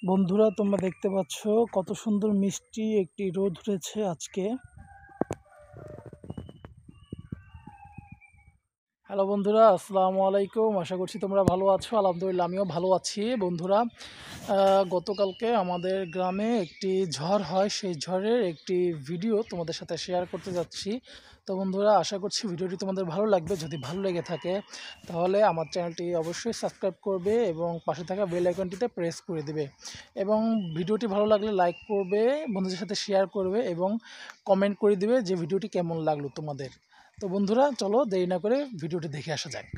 বন্ধুরা, তোমরা দেখতে পাচ্ছ কত সুন্দর মিষ্টি একটি রোদ উঠেছে আজকে। হ্যালো বন্ধুরা, আসসালামু আলাইকুম। আশা করছি তোমরা ভালো আছো। আলহামদুলিল্লাহ, আমিও ভালো আছি। বন্ধুরা, গতকালকে আমাদের গ্রামে একটি ঝড় হয়, সেই ঝড়ের একটি ভিডিও তোমাদের সাথে শেয়ার করতে যাচ্ছি। তো বন্ধুরা, আশা করছি ভিডিওটি তোমাদের ভালো লাগবে। যদি ভালো লেগে থাকে তাহলে আমার চ্যানেলটি অবশ্যই সাবস্ক্রাইব করবে এবং পাশে থাকা বেল আইকনটিতে প্রেস করে দেবে, এবং ভিডিওটি ভালো লাগলে লাইক করবে, বন্ধুদের সাথে শেয়ার করবে এবং কমেন্ট করে দিবে যে ভিডিওটি কেমন লাগলো তোমাদের। তো বন্ধুরা, চলো দেরি না করে ভিডিওটি দেখে আসা যাক।